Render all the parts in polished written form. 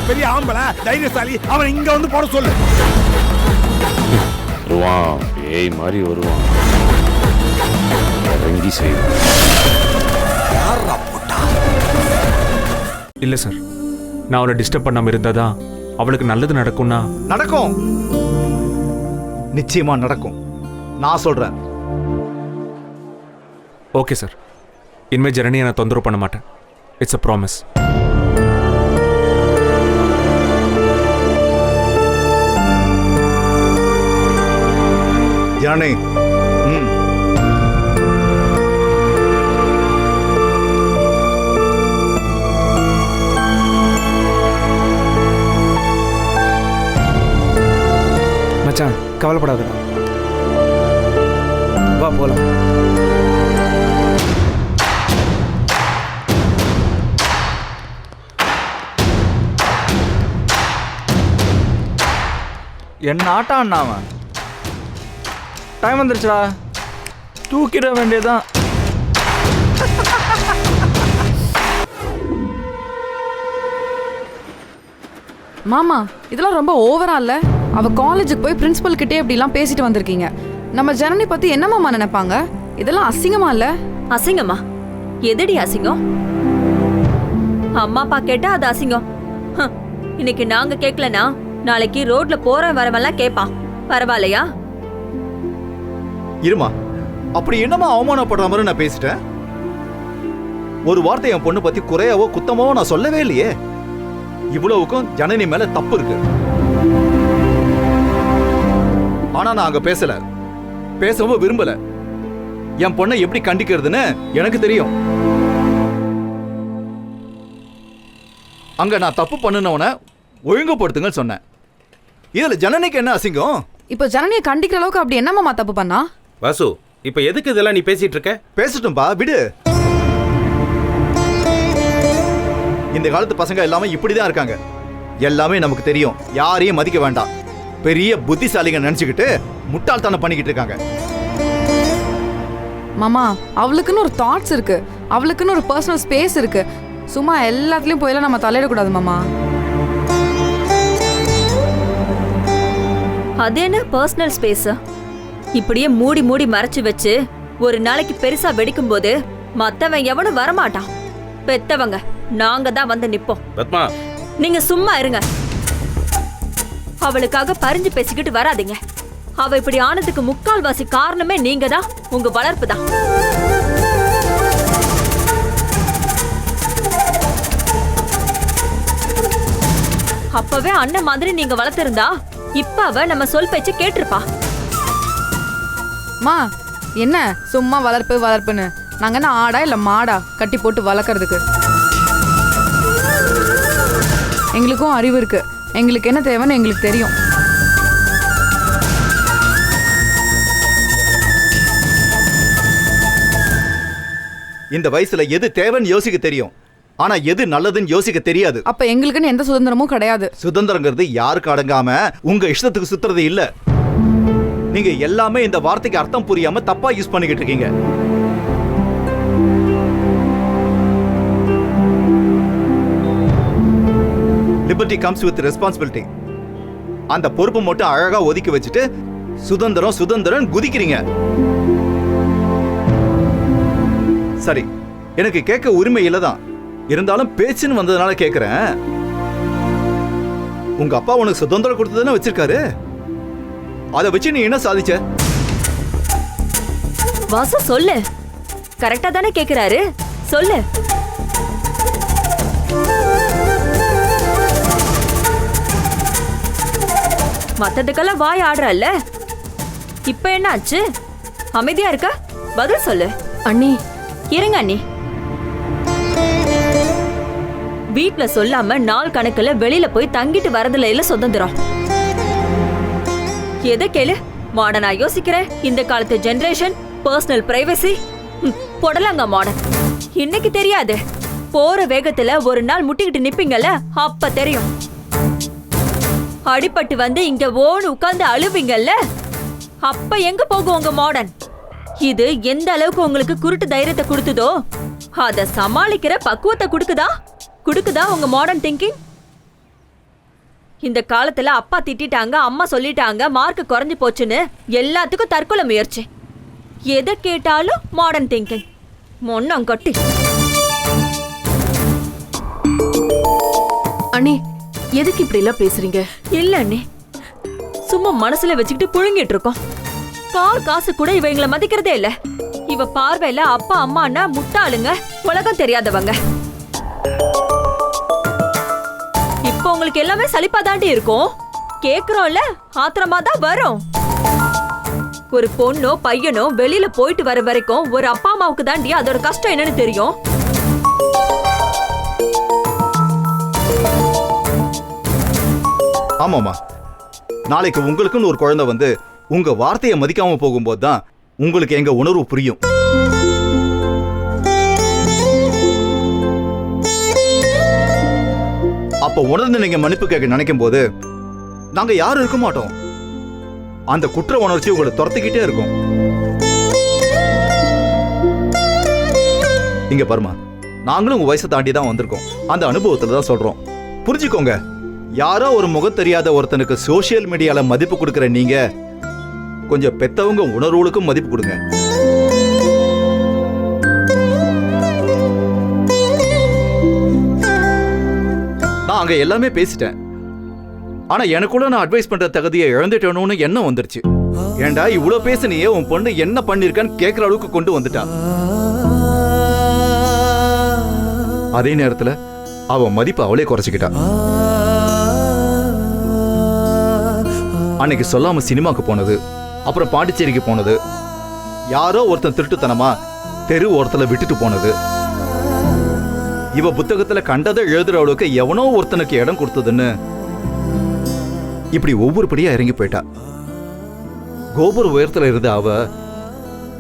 பெரிய ஆம்பளை தைரியசாலி, அவன் இங்க வந்து போட சொல்லு. வருவான், பேய் மாதிரி வருவான். இறங்கி செய்வான். இல்ல சார், நான் அவளை டிஸ்டர்ப் பண்ணாம இருந்தாதான் அவளுக்கு நல்லது நடக்கும்னா. நடக்கும், நிச்சயமா நடக்கும். நான் சொல்றேன். ஓகே சார், இனிமே ஜனனியை நான் தொந்தரவு பண்ண மாட்டேன். It's a promise. ஜனனி, மச்சான் கவலைப்படாதடா, வா போலாம். என்ன ஆட்டம் அண்ணாவன், டைம் வந்துருச்சுடா, தூக்கிட வேண்டியதான். மாமா இதெல்லாம் ரொம்ப ஓவரா இல்ல? அவ காலேஜுக்கு போய் பிரின்சிபல் கிட்டே இப்படிலாம் பேசிட்டு வந்திருக்கீங்க. நம்ம ஜனனி பத்தி என்ன மாமா நினைப்பாங்க? இதெல்லாம் அசிங்கமா இல்ல? அசிங்கமா? எதடி அசிங்கம்? அம்மா அப்பா கேட்டா அது அசிங்கம். இன்னைக்கு நாங்க கேட்கலனா நாளைக்கு ரோட்ல போற வரவெல்லாம் கேட்பான். பரவாயில்லையா? இருமா, அப்படி என்னமா அவமானப்படுற மாதிரி நான் பேசிட்டேன்? ஒரு வார்த்தை என் பொண்ணு பத்தி குறையாவோ குத்தமாவோ நான் சொல்லவே இல்லையே. இவ்வளவுக்கும் ஜனனி மேல தப்பு இருக்கு. ஆனா நான் அங்க பேசல, பேசவும் விரும்பல. என் பொண்ணை எப்படி கண்டிக்கிறதுன்னு எனக்கு தெரியும். அங்க நான் தப்பு பண்ணுனவன ஒழுங்குபடுத்துங்கன்னு சொன்னேன். இதுல ஜனனிக்கு என்ன அசிங்கம்? இப்போ ஜனனியை கண்டிக்கிற அளவுக்கு அப்படி என்ன மாமா தப்பு பண்ணா? வாசு, இப்ப எதுக்கு இதெல்லாம் நீ பேசிட்டு இருக்க? பேசட்டும்பா, விடு. இந்த காலத்து பசங்க எல்லாமே இப்படிதான் இருக்காங்க. எல்லாமே நமக்கு தெரியும், யாரையும் மதிக்க வேண்டாம். பெரிய புத்திசாலிங்க நினைச்சுக்கிட்டு முட்டாள்தனம் பண்ணிக்கிட்டு இருக்காங்க. மாமா அவளுக்குன்னு ஒரு தாட்ஸ் இருக்கு, அவளுக்குன்னு ஒரு பர்சனல் ஸ்பேஸ் இருக்கு. சும்மா எல்லாத்துலயும் போயெல்லாம் நம்ம தலையிடக்கூடாது மாமா. அது என்ன பர்சனல் ஸ்பேஸ்? இப்படியே மூடி மூடி மறைச்சு வச்சு ஒரு நாளைக்கு பெருசா வெடிக்கும் போது மத்தவன் எவனும் வரமாட்டான். பெத்தவங்க நாங்க தான் வந்து நிப்போம். பத்மா, நீங்க சும்மா இருங்க. அவளுக்காக பறிஞ்சு பேசிக்கிட்டு வராதீங்க. அவ இப்படி ஆனதுக்கு முக்கால்வாசி காரணமே நீங்க தான், உங்க வளர்ப்பு தான். அப்பவே அண்ணன் மாதிரி நீங்க வளர்த்திருந்தா இப்ப அவ நம்ம சொல் பேச்சு கேட்டிருப்பா. மா என்ன சும்மா வளர்ப்பு வளர்ப்புன்னு? நாங்க என்ன ஆடா இல்ல மாடா கட்டி போட்டு வளர்க்கறதுக்கு? எங்களுக்கும் அறிவு இருக்கு, எங்களுக்கு என்ன தேவைன்னு எங்களுக்கு தெரியும். இந்த வயசுல எது தேவைன்னு யோசிக்க தெரியும், ஆனா எது நல்லதுன்னு யோசிக்க தெரியாது. அப்ப எங்களுக்குன்னு எந்த சுதந்திரமும் கிடையாது. சுதந்திரங்கிறது யாருக்கு அடங்காம உங்க இஷ்டத்துக்கு சுத்துறது இல்ல. நீங்க எல்லாமே இந்த வார்த்தைக்கு அர்த்தம் புரியாம தப்பா யூஸ் பண்ணிக்கிட்டு இருக்கீங்க. Liberty comes with responsibility. அந்த பொறுப்பு மட்டும் அழகா ஒதுக்கி வச்சுட்டு சுதந்திரம் சுதந்திரம் குதிக்கிறீங்க. சரி, எனக்கு கேட்க உரிமை இல்லதான், இருந்தாலும் பேச்சுன்னு வந்ததுனால கேட்கிறேன். உங்க அப்பா உனக்கு சுதந்திரம் கொடுத்ததுன்னு வச்சிருக்காரு, அதை வச்சு நீ என்ன சாதிச்ச? வாசு சொல்லு, கரெக்டா தானே கேக்குறாரு, சொல்லு. மத்ததுக்கெல்லாம் வாய் ஆடுறல்ல, இப்ப என்ன ஆச்சு? அமைதியா இருக்க, பதில் சொல்லு. அண்ணி இருங்க அண்ணி. வீட்ல சொல்லாம நாள் கணக்குல வெளியில போய் தங்கிட்டு வரதுல இல்ல சுதந்திரம். எதை கேளு, மாடர்னா யோசிக்கிறேன். இந்த காலத்து ஜெனரேஷன், பர்சனல் பிரைவசி, போடலாங்க மாடர்ன். இன்னைக்கு தெரியாது, போற வேகத்துல ஒரு நாள் முட்டிக்கிட்டு நிப்பீங்கல்ல, அப்ப தெரியும். அடிபட்டு வந்து இங்க ஓன்னு உட்கார்ந்து அழுவீங்கல்ல, அப்ப எங்க போகும் உங்க மாடர்ன்? இது எந்த அளவுக்கு உங்களுக்கு குருட்டு தைரியத்தை கொடுத்ததோ அத சமாளிக்கிற பக்குவத்தை கொடுக்குதா உங்க மாடர்ன் திங்கிங்? இந்த காலத்துல அப்பா திட்டிட்டாங்க, அம்மா சொல்லிட்டாங்க, மார்க் குறைஞ்சு போச்சுன்னு எல்லாத்துக்கும் தற்கொலை முயற்சி. எதை கேட்டாலும் மாடர்ன் திங்கிங். மொன்னம் கட்டி. அண்ணி, எதுக்கு இப்படி எல்லாம் பேசுறீங்க? இல்ல அண்ணே, சும்மா மனசுல வச்சுக்கிட்டு புழுங்கிட்டு இருக்கோம். காசு கூட இவங்களை மதிக்கிறதே இல்ல. இவ பார்வையில அப்பா அம்மான்னா முட்டாளுங்க, உலகம் தெரியாதவங்க. இப்போ உங்களுக்கு எல்லாமே சலிப்பா தாண்டி இருக்கும். கேக்குறோம்ல, ஆத்திரமா தான் வரும். ஒரு பொண்ணோ பையனோ வெளியில போயிட்டு வர வரைக்கும் ஒரு அப்பா அம்மாவுக்கு தாண்டி அதோட கஷ்டம் என்னன்னு தெரியும். ஆமாமா, நாளைக்கு உங்களுக்குன்னு ஒரு குழந்தை வந்து உங்க வார்த்தையை மதிக்காம போகும்போது தான் உங்களுக்கு எங்க உணர்வு புரியும். அப்ப உணர்ந்து நீங்க மன்னிப்பு கேட்க நினைக்கும் போது நாங்க யாரும் இருக்க மாட்டோம். அந்த குற்ற உணர்ச்சி உங்களை துரத்திக்கிட்டே இருக்கும். இங்க பாருமா, நாங்களும் உங்க வயசை தாண்டி தான் வந்திருக்கோம். அந்த அனுபவத்துல தான் சொல்றோம். புரிஞ்சுக்கோங்க, யாரோ ஒரு முகம் தெரியாத ஒருத்தனுக்கு சோசியல் மீடியால மதிப்பு கொடுக்கிற நீங்க கொஞ்சம் பெத்தவங்க உணர்வுகளுக்கும் மதிப்பு கொடுங்க. நான் அங்க எல்லாமே பேசிட்டேன். ஆனா எனக்குள்ள நான் அட்வைஸ் பண்ற தகுதியை இழந்துட்டேனோன்னு எண்ணம் வந்துருச்சு. ஏண்டா இவ்வளவு பேசுனியே, உன் பொண்ணு என்ன பண்ணிருக்கான்னு கேட்கிற அளவுக்கு கொண்டு வந்துட்டா. அதே நேரத்துல அவ மதிப்பு அவளே குறைச்சிக்கிட்டா. அன்னைக்கு சொல்லாம சினிமாக்கு போனது, அப்புறம் பாண்டிச்சேரிக்கு போனது, யாரோ ஒருத்தன் திருட்டுத்தனமா தெரு ஓரத்துல விட்டுட்டு போனது, இவ புத்தகத்துல கண்டதை எழுதுற அளவுக்கு எவனோ ஒருத்தனுக்கு இடம் கொடுத்ததுன்னு இப்படி ஒவ்வொரு படியா இறங்கி போயிட்டா. கோபுர உயரத்துல இருந்த அவ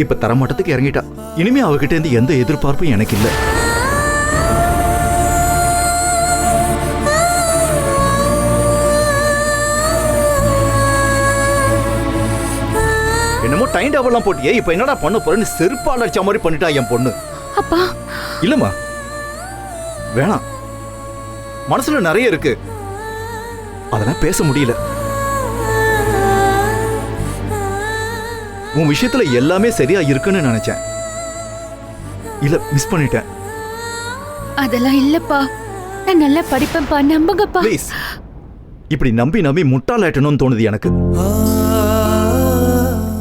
இப்ப தரமட்டத்துக்கு இறங்கிட்டா. இனிமே அவகிட்ட இருந்து எந்த எதிர்பார்ப்பும் எனக்கு இல்லை. என்னமோ டைம் டேபிள்லாம் போட்டியே, இப்ப என்னடா பண்ண போறேன்னு செருப்பால் அடிச்ச மாதிரி பண்ணிட்டா என் பொண்ணு. அப்பா இல்லம்மா, வேணாம். மனசுல நிறைய இருக்கு, அதெல்லாம் பேச முடியல. உன் விஷயத்துல எல்லாமே சரியா இருக்குன்னு நினைச்சேன். இல்ல, மிஸ் பண்ணிட்டேன். அதெல்லாம் இல்லப்பா, நான் நல்லா படிப்பேன்ப்பா, நம்புங்கப்பா. ப்ளீஸ், இப்படி நம்பி நம்பி முட்டாளாட்டணும்னு தோணுது எனக்கு.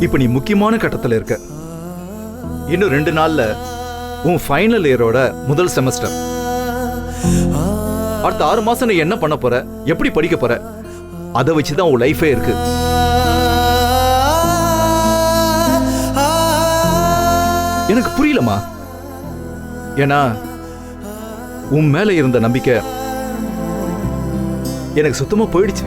இப்ப நீ முக்கியமான கட்டத்துல இருக்க. இன்னும் 2 நாள்ல உன் ஃபைனல் இயரோட முதல் செமஸ்டர். அடுத்த 6 மாசம் நீ என்ன பண்ண போற, எப்படி படிக்க போற, அதை வச்சுதான் உன் லைஃபே இருக்கு. எனக்கு புரியலமா. ஏன்னா உன் மேல இருந்த நம்பிக்கை எனக்கு சுத்தமா போயிடுச்சு.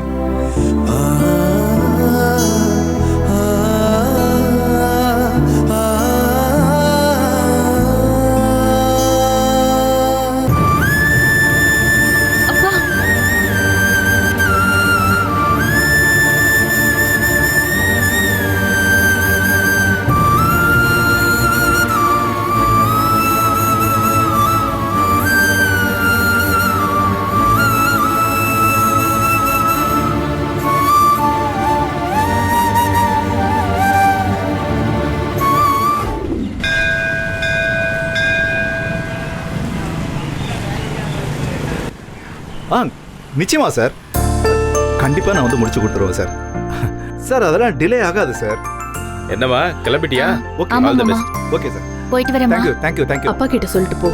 நிச்சயமா சார், கண்டிப்பா நான் வந்து முடிச்சு கொடுத்துருவேன் சார். சார் அதெல்லாம் டிலே ஆகாது சார். என்னவா, கிளம்பிட்டியா? ஓகே, ஆமா, ஆல் தி மாமா. பெஸ்ட். ஓகே சார், போயிட்டு வரேன். Thank you thank you thank you. அப்பா கிட்ட சொல்லிட்டு போ.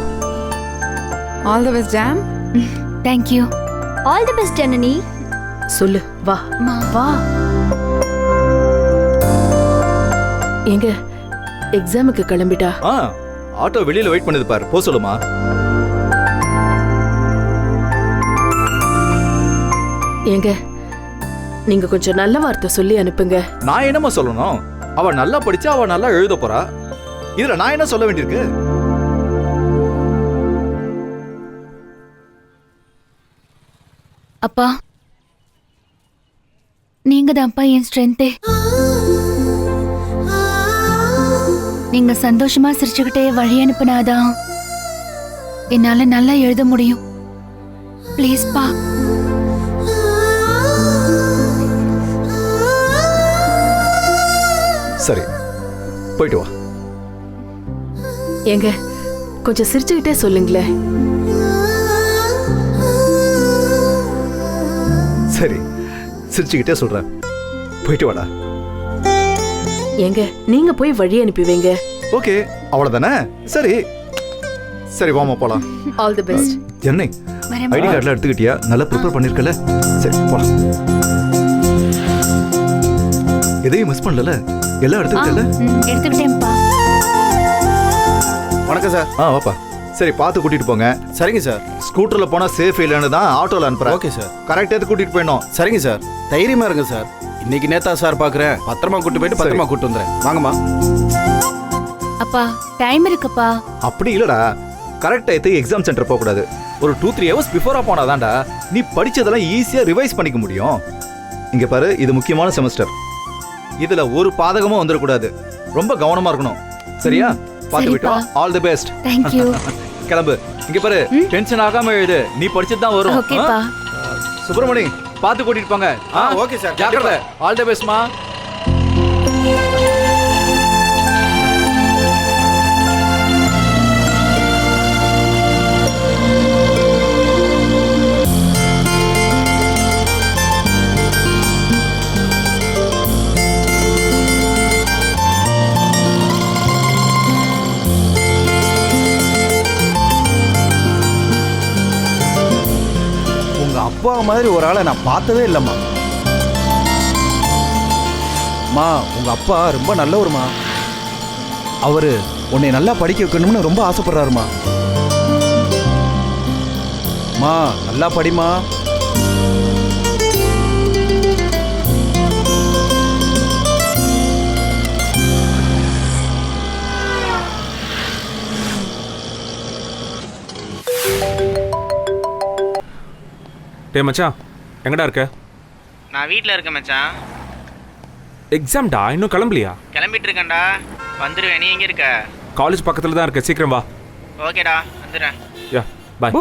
All the best jam. Thank you. All the best Janani. சொல்லு, வா வா. எங்க எக்ஸாமுக்கு கிளம்பிட்டா? ஆட்டோ வெளியில வெயிட் பண்ணுது பாரு, போ சொல்லுமா. ஏங்க, நீங்க கொஞ்சம் நல்ல வார்த்தை சொல்லி அனுப்புங்க. நான் என்னமா சொல்லணும்? அவ நல்லா படிச்சா அவ நல்லா எழுத போறா. இதுல நான் என்ன சொல்ல வேண்டியிருக்கு? அப்பா, நீங்க தான்ப்பா என் ஸ்ட்ரென்த்தே. நீங்க சந்தோஷமா சிரிச்சுக்கிட்டே வழி அனுப்புனாதான் என்னால நல்லா எழுத முடியும். ப்ளீஸ்ப்பா. சரி போயிட்டு வா. ஏங்க கொஞ்சம் சிரிச்சுக்கிட்டே சொல்லுங்களேன். சரி சிரிச்சுக்கிட்டே சொல்றேன், போயிட்டு வாடா. ஏங்க நீங்க போய் வழி அனுப்பி வைங்க. ஓகே அவ்வளவுதானே? சரி சரி வாமா போலாம். All the best. Journey ID கார்டுலாம் எடுத்துக்கிட்டியா? நல்லா ப்ரிப்பேர் பண்ணிருக்கல? சரி போலாம். எதையும் மிஸ் பண்ணல, எல்லாம் எடுத்துக்கிட்டல? எடுத்துக்கிட்டேன்ப்பா. வணக்கம் சார். வாப்பா. சரி பார்த்து கூட்டிட்டு போங்க. சரிங்க சார். ஸ்கூட்டர்ல போனா சேஃப் இல்லைன்னு தான் ஆட்டோல அனுப்புறேன். Okay sir. கரெக்டா கூட்டிட்டு போயிடணும். சரிங்க சார். தைரியமா இருங்க சார். இன்னைக்கு நேத்தா சார் பாக்குறேன். பத்திரமா கூட்டு போயிட்டு பத்திரமா கூட்டு வந்துறேன். வாங்கம்மா. அப்பா டைம் இருக்குப்பா. அப்படி இல்லடா, கரெக்ட் டயத்துக்கு எக்ஸாம் சென்டர் போக கூடாது. ஒரு 2-3 ஹவர்ஸ் பிஃபோரா போனாதான்டா நீ படிச்சதெல்லாம் ஈஸியா ரிவைஸ் பண்ணிக்க முடியும். இங்க பாரு, இது முக்கியமான செமஸ்டர். இதுல ஒரு பாதகமும் வந்துடக்கூடாது. ரொம்ப கவனமா இருக்கணும். சரியா? பாத்து விட்டோம். All the best. Thank you. கிளம்பு. இங்க பாரு, டென்ஷன் ஆகாம எழுது. நீ படிச்சது தான் வரும். ஓகேப்பா. சுப்பிரமணி பாத்து கூட்டிட்டு போங்க. Okay sir. ஜாக்கிரதை. ஆல் தி பெஸ்ட்மா. அப்பா மாதிரி ஒரு ஆளை நான் பார்த்ததே இல்லைம்மா. மா உங்க அப்பா ரொம்ப நல்லவருமா. அவரு உன்னை நல்லா படிக்க வைக்கணும்னு ரொம்ப ஆசைப்படுறாருமா. மா நல்லா படிமா. டே மச்சான், எங்கடா இருக்க? நான் வீட்டில் இருக்கேன் மச்சான். எக்ஸாம்டா, இன்னும் கிளம்பலையா? கிளம்பிட்டு இருக்கேன்டா, வந்துடுவேன். நீ எங்கே இருக்க? காலேஜ் பக்கத்தில் தான் இருக்க, சீக்கிரம் வா. ஓகேடா, வந்துடுறேன். யா பாய்.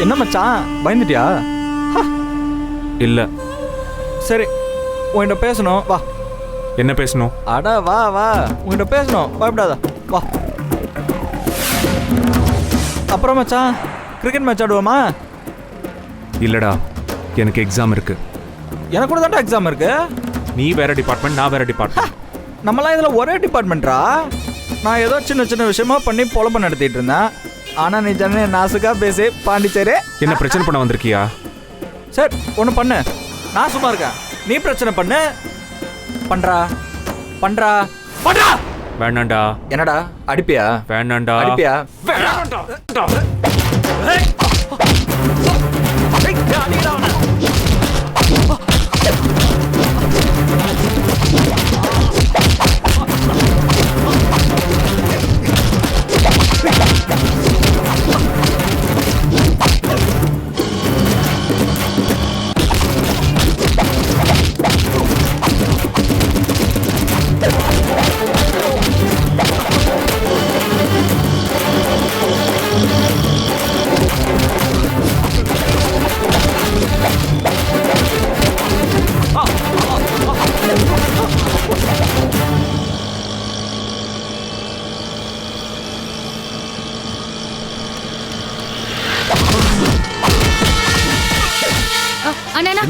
என்ன மச்சான் பயந்துட்டியா? இல்லை. சரி உன்கிட்ட பேசணும், வா. என்ன பேசணும்? அடா வா வா, உன்கிட்ட பேசணும், பயப்படாத வா. அப்புறம் மச்சான் கிரிக்கெட் மேட்ச் ஆடுவோமா? இல்லடா, எனக்கு எக்ஸாம் இருக்கு. எனக்கு கூட தான் எக்ஸாம் இருக்கு. நீ வேற டிபார்ட்மெண்ட், நான் வேற டிபார்ட்மெண்ட். நம்மளாம் இதில் ஒரே டிபார்ட்மெண்ட்டா? நான் ஏதோ சின்ன சின்ன விஷயமா பண்ணி பொழப்ப நடத்திட்டு இருந்தேன். ஆனால் நீ ஜன நாசுக்கா பேசி பாண்டிச்சேரி என்ன பிரச்சனை பண்ண வந்திருக்கியா? சரி ஒன்று பண்ணு, நான் சும்மா இருக்கேன். நீ பிரச்சனை பண்ணு. பண்றா பண்றா பண்றா. வேணாண்டா. என்னடா அடிப்பியா? வேணாண்டா. அடிப்பியா?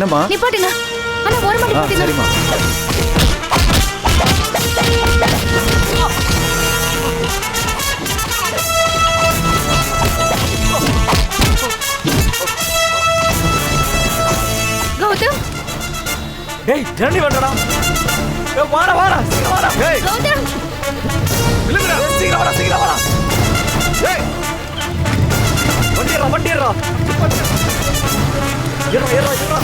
என்னம்மா? நீ பாட்டுங்க. அண்ணா ஒரு மணி பாட்டுங்க. சரிம்மா. கௌதம். ஏய் ஜனனி வரடா. ஏய் வாடா வாடா, சீக்கிரம் வாடா. ஏய் கௌதம். விழுங்கடா, சீக்கிரம் வாடா, சீக்கிரம் வாடா. ஏய் வண்டியறா வண்டியறா. ஏறா ஏறா ஏறா.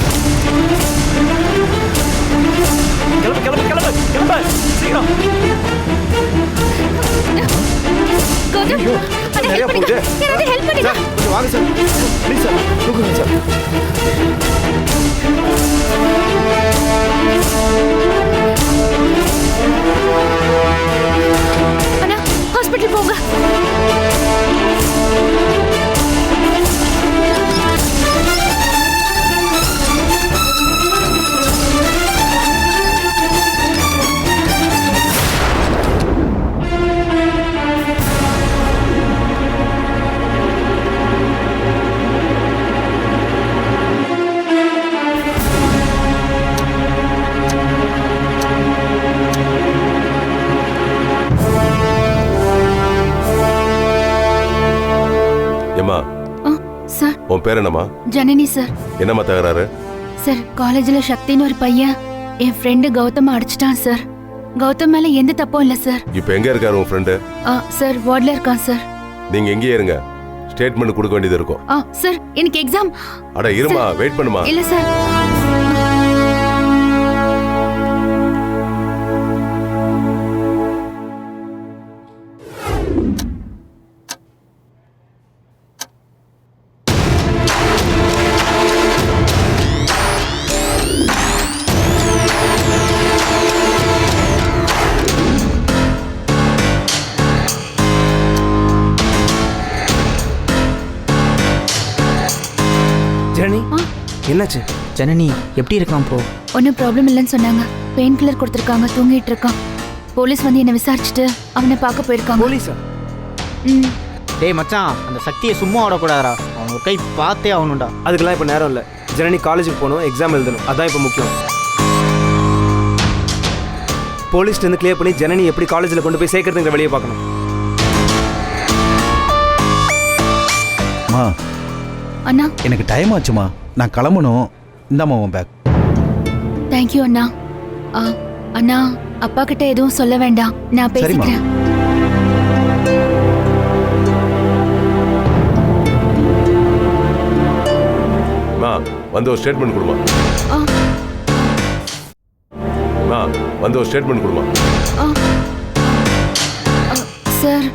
கிளம்பு கிளம்பு கிளம்பு கிளம்பு சீக்கிரம். கௌதம். அண்ணா நிறைய ஹெல்ப் பண்ணுங்க. போகுது. யாராவது ஹெல்ப் பண்ணுங்க. சார் கொஞ்சம் வாங்க சார். ப்ளீஸ் சார் தூக்குங்க சார். அண்ணா ஹாஸ்பிடல் போங்க. பேர் என்னம்மா? ஜனனி சார். என்னம்மா தகராறு? சார் காலேஜ்ல சக்தின்னு ஒரு பையன் என் ஃப்ரெண்டு கௌதம் அடிச்சிட்டான் சார். கௌதம் மேல எந்த தப்பும் இல்ல சார். இப்போ எங்க இருக்காரு உன் ஃப்ரெண்டு? சார் வார்ட்ல இருக்கான் சார். நீங்க எங்கேயே இருங்க, ஸ்டேட்மெண்ட் கொடுக்க வேண்டியது இருக்கும். சார் எனக்கு எக்ஸாம். அட இருமா, வெயிட் பண்ணுமா. இல்ல சார். ஜனனி என்னாச்சு? ஜனனி எப்படி இருக்கான் போ? ஒன்றும் ப்ராப்ளம் இல்லைன்னு சொன்னாங்க. பெயின் கில்லர் கொடுத்துருக்காங்க, தூங்கிட்டு இருக்கான். போலீஸ் வந்து என்னை விசாரிச்சுட்டு அவனை பார்க்க போயிருக்காங்க. போலீஸா? ம். டேய் மச்சான், அந்த சக்தியை சும்மா விடக்கூடாதா? அவன் ஒரு கை பார்த்தே ஆகணும்டா. அதுக்கெல்லாம் இப்போ நேரம் இல்லை. ஜனனி காலேஜுக்கு போகணும், எக்ஸாம் எழுதணும், அதான் இப்போ முக்கியம். போலீஸ்ட்டு வந்து கிளியர் பண்ணி ஜனனி எப்படி காலேஜில் கொண்டு போய் சேர்க்கறதுங்கிற வெளியே பார்க்கணும். மா அண்ணா எனக்கு டைம் ஆச்சுமா, நான் கிளம்பணும். இந்தாம்மா உன் பேக். தேங்க்யூ அண்ணா. அண்ணா அப்பா கிட்ட எதுவும் சொல்ல வேண்டாம், நான் பேசிக்கிறேன். வந்து ஒரு ஸ்டேட்மெண்ட் கொடுமா. வந்து ஒரு ஸ்டேட்மெண்ட் கொடுமா. சார்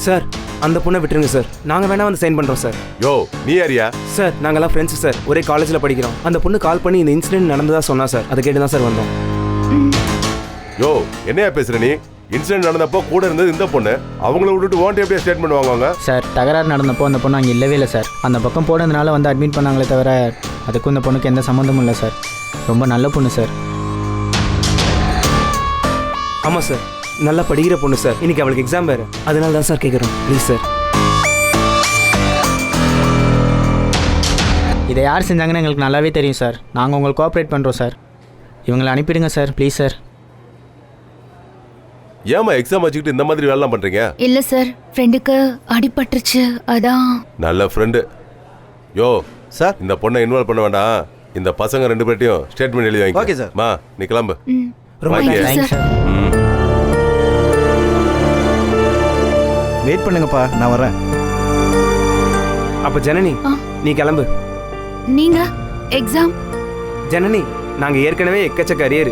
சார் அந்த பொண்ணை விட்டுருங்க சார், நாங்கள் வேணா வந்து சைன் பண்ணுறோம் சார். யோ நீ யாரியா? சார் நாங்கெல்லாம் ஃப்ரெண்ட்ஸு சார், ஒரே காலேஜில் படிக்கிறோம். அந்த பொண்ணு கால் பண்ணி இந்த இன்சிடென்ட் நடந்ததா சொன்னா சார், அதை கேட்டு தான் சார் வந்தோம். யோ என்னையா பேசுற நீ? இன்சிடென்ட் நடந்தப்போ கூட இருந்தது இந்த பொண்ணு, அவங்கள விட்டுட்டு வாண்டி எப்படியா ஸ்டேட்மெண்ட் வாங்குவாங்க? சார் தகராறு நடந்தப்போ அந்த பொண்ணு அங்கே இல்லவே இல்லை சார். அந்த பக்கம் போனதுனால வந்து அட்மிட் பண்ணாங்களே தவிர அதுக்கும் இந்த பொண்ணுக்கு எந்த சம்மந்தமும் இல்லை சார். ரொம்ப நல்ல பொண்ணு சார். ஆமாம் சார், நல்லா படிக்கிற பொண்ணு சார். இன்னைக்கு அவளுக்கு எக்ஸாம் வேறு, அதனால தான் சார் கேட்குறோம். Please sir. இதை யார் செஞ்சாங்கன்னு எங்களுக்கு நல்லாவே தெரியும் சார். நாங்கள் உங்களுக்கு கோஆப்ரேட் பண்ணுறோம் சார். இவங்களை அனுப்பிடுங்க சார், ப்ளீஸ் சார். ஏமா எக்ஸாம் வச்சுக்கிட்டு இந்த மாதிரி வேலைலாம் பண்றீங்க? இல்ல சார், ஃப்ரெண்டுக்கு அடிபட்டுருச்சு, அதான். நல்ல ஃப்ரெண்டு. யோ சார், இந்த பொண்ணை இன்வால்வ் பண்ண வேண்டாம். இந்த பசங்க ரெண்டு பேர்ட்டையும் ஸ்டேட்மெண்ட் எழுதி வாங்கி. Okay sir. மா நீ கிளம்பு. ரொம்ப தேங்க்ஸ் சார். வெயிட் பண்ணுங்கப்பா, நான் வரேன். அப்போ ஜனனி நீ கிளம்பு. நீங்க எக்ஸாம்? ஜனனி நாங்கள் ஏற்கனவே எக்கச்சக்க அரியர்,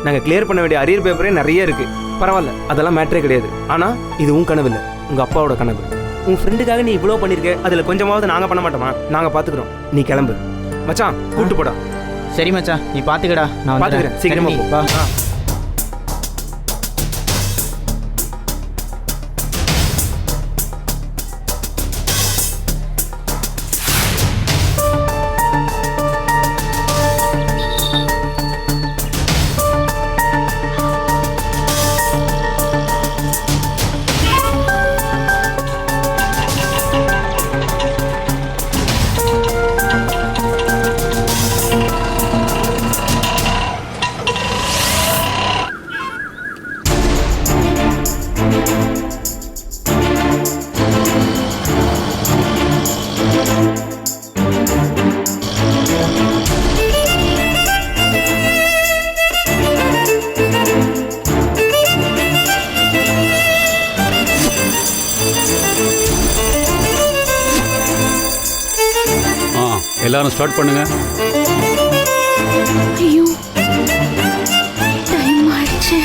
நாங்கள் கிளியர் பண்ண வேண்டிய அரியர் பேப்பரே நிறைய இருக்கு. பரவாயில்ல, அதெல்லாம் மேட்டரே கிடையாது. ஆனால் இது உன் கனவு இல்லை, உங்கள் அப்பாவோட கனவு. உன் ஃப்ரெண்டுக்காக நீ இவ்வளோ பண்ணியிருக்க, அதில் கொஞ்சமாவது நாங்கள் பண்ண மாட்டோமா? நாங்கள் பார்த்துக்குறோம், நீ கிளம்பு. மச்சான் கூப்பிட்டு போடா. சரி மச்சான், நீ பார்த்துக்கடா, நான் பார்த்துக்கிறேன். சீக்கிரமா போ. எல்லாரும் ஸ்டார்ட் பண்ணுங்க. ஐயோ டைம் ஆயிடுச்சு.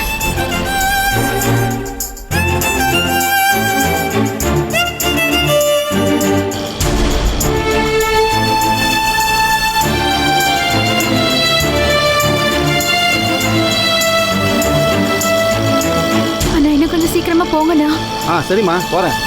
அண்ணா இன்னும் கொஞ்சம் சீக்கிரமா போங்கண்ணா. சரிம்மா, போறேன்.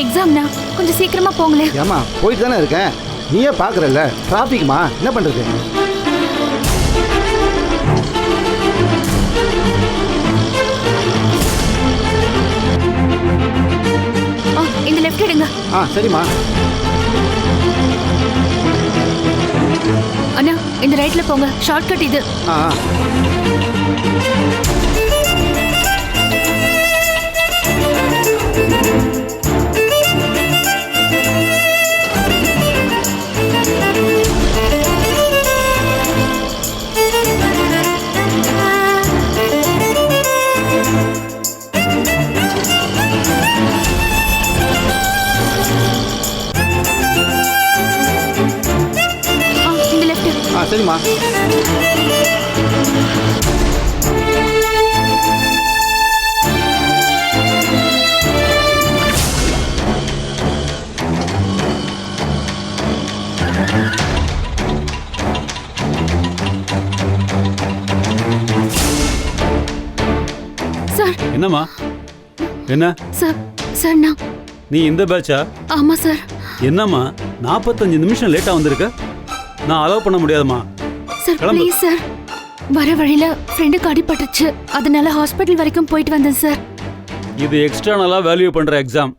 எக்ஸாம்னா கொஞ்சம் சீக்கிரமா போங்களே. ஏமா போயிட்டு தானே இருக்கேன், நீயே பாக்குறல்ல டிராபிக்மா, என்ன பண்றது? இந்த லெஃப்ட் எடுங்க. சரிம்மா. இந்த ரைட்ல போங்க, ஷார்ட்கட் இது. ஆ ஆ. இந்த லெஃப்ட். ஆ சரிம்மா. சார் என்னம்மா என்ன சார் சார் நான். நீ இந்த பேட்சா? ஆமா சார். என்னம்மா 45 நிமிஷம் லேட்டாக வந்திருக்க? நான் அலோவ் பண்ண முடியாதும்மா. சார் கிளம்பு. Please sir. வர வழியில ஃப்ரெண்டுக்கு அடிபட்டுச்சு, அதனால ஹாஸ்பிட்டல் வரைக்கும் போயிட்டு வந்தேன் சார். இது எக்ஸ்டர்னலாக வேல்யூ பண்ணுற எக்ஸாம்.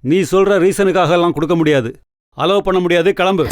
நீ சொல்கிற ரீசனுக்காக எல்லாம் கொடுக்க முடியாது. அலோவ் பண்ண முடியாது. கிளம்பு.